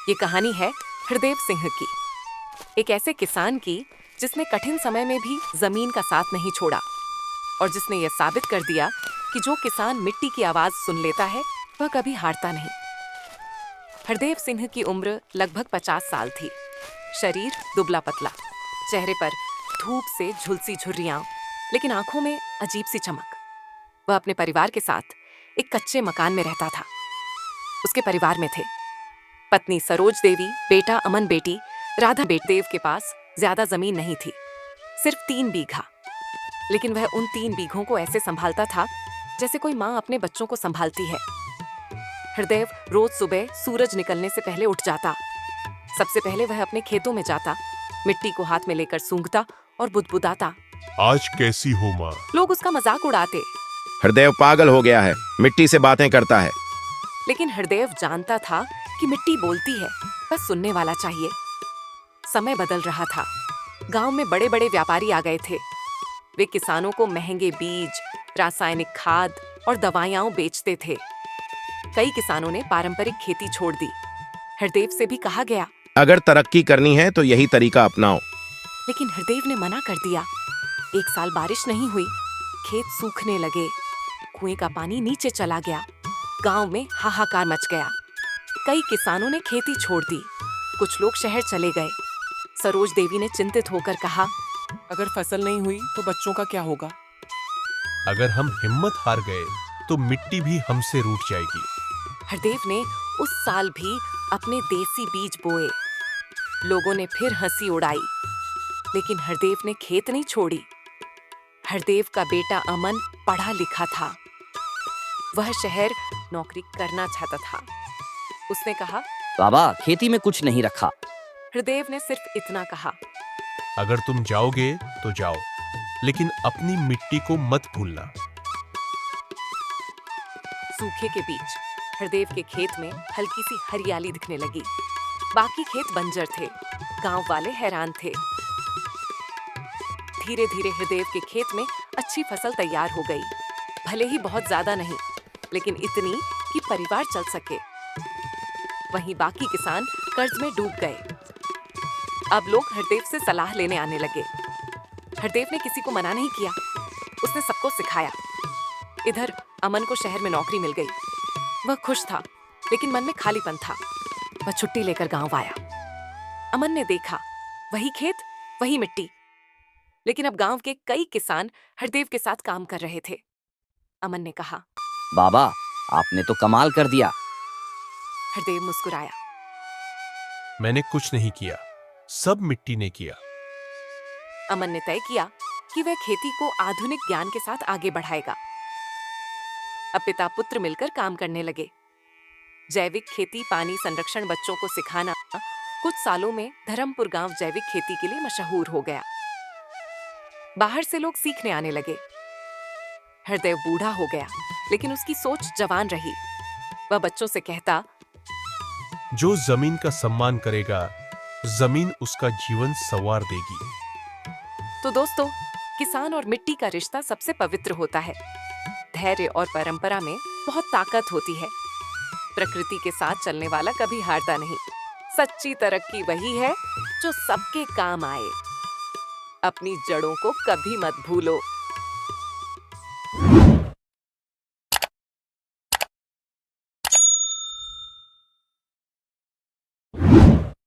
ये कहानी है हरदेव सिंह की, एक ऐसे किसान की जिसने कठिन समय में भी जमीन का साथ नहीं छोड़ा और जिसने यह साबित कर दिया कि जो किसान मिट्टी की आवाज सुन लेता है वह कभी हारता नहीं। हरदेव सिंह की उम्र लगभग 50 साल थी। शरीर दुबला पतला, चेहरे पर धूप से झुलसी झुर्रियां, लेकिन आंखों में अजीब सी चमक। वह अपने परिवार के साथ एक कच्चे मकान में रहता था। उसके परिवार में थे पत्नी सरोज देवी, बेटा अमन, बेटी राधा। देव के पास ज्यादा जमीन नहीं थी, सिर्फ 3 बीघा, लेकिन वह उन 3 बीघों को ऐसे संभालता था जैसे कोई माँ अपने बच्चों को संभालती है। हरदेव रोज सुबह सूरज निकलने से पहले उठ जाता। सबसे पहले वह अपने खेतों में जाता, मिट्टी को हाथ में लेकर सूंघता और बुदबुदाता। आज कैसी हो माँ? लोग उसका मजाक उड़ाते, हरदेव पागल हो गया है, मिट्टी से बातें करता है। लेकिन हरदेव जानता था कि मिट्टी बोलती है, बस सुनने वाला चाहिए। समय बदल रहा था। गांव में बड़े बड़े व्यापारी आ गए थे। वे किसानों को महंगे बीज, रासायनिक खाद और दवाइयां बेचते थे। कई किसानों ने पारंपरिक खेती छोड़ दी। हरदेव से भी कहा गया, अगर तरक्की करनी है तो यही तरीका अपनाओ। लेकिन हरदेव ने मना कर दिया। एक साल बारिश नहीं हुई, खेत सूखने लगे, कुएं का पानी नीचे चला गया, गांव में हाहाकार मच गया। कई किसानों ने खेती छोड़ दी, कुछ लोग शहर चले गए। सरोज देवी ने चिंतित होकर कहा, अगर फसल नहीं हुई तो बच्चों का क्या होगा? अगर हम हिम्मत हार गए तो मिट्टी भी हमसे रूठ जाएगी। हरदेव ने उस साल भी अपने देसी बीज बोए। लोगों ने फिर हंसी उड़ाई, लेकिन हरदेव ने खेत नहीं छोड़ी। हरदेव का बेटा अमन पढ़ा लिखा था। वह शहर नौकरी करना चाहता था। उसने कहा, बाबा, खेती में कुछ नहीं रखा। हरदेव ने सिर्फ इतना कहा, अगर तुम जाओगे तो जाओ, लेकिन अपनी मिट्टी को मत भूलना। सूखे के बीच हरदेव के खेत में हल्की सी हरियाली दिखने लगी। बाकी खेत बंजर थे। गांव वाले हैरान थे। धीरे धीरे हरदेव के खेत में अच्छी फसल तैयार हो गई। भले ही बहुत ज्यादा नहीं, लेकिन इतनी कि परिवार चल सके। वहीं बाकी किसान कर्ज में डूब गए। अब लोग हरदेव से सलाह लेने आने लगे। हरदेव ने किसी को मना नहीं किया। उसने सबको सिखाया। इधर अमन को शहर में नौकरी मिल गई। वह खुश था, लेकिन मन में खालीपन था। वह छुट्टी लेकर गांव आया। अमन ने देखा, वही खेत, वही मिट्टी, लेकिन अब गांव के कई किसान हरदेव के साथ काम कर रहे थे। अमन ने कहा, बाबा, आपने तो कमाल कर दिया। हरदेव मुस्कुराया। मैंने कुछ नहीं किया, सब मिट्टी ने किया। अमन ने तय किया कि वह खेती को आधुनिक ज्ञान के साथ आगे बढ़ाएगा। अब पिता पुत्र मिलकर काम करने लगे। जैविक खेती, पानी संरक्षण बच्चों को सिखाना कुछ सालों में धर्मपुर गांव जैविक खेती के लिए मशहूर हो गया। बाहर से लोग सीखने आने लगे। हरदेव बूढ़ा हो गया, लेकिन उसकी सोच जवान रही। वह बच्चों से कहता, जो जमीन का सम्मान करेगा, जमीन उसका जीवन संवार देगी। तो दोस्तों, किसान और मिट्टी का रिश्ता सबसे पवित्र होता है। धैर्य और परंपरा में बहुत ताकत होती है। प्रकृति के साथ चलने वाला कभी हारता नहीं। सच्ची तरक्की वही है जो सबके काम आए। अपनी जड़ों को कभी मत भूलो।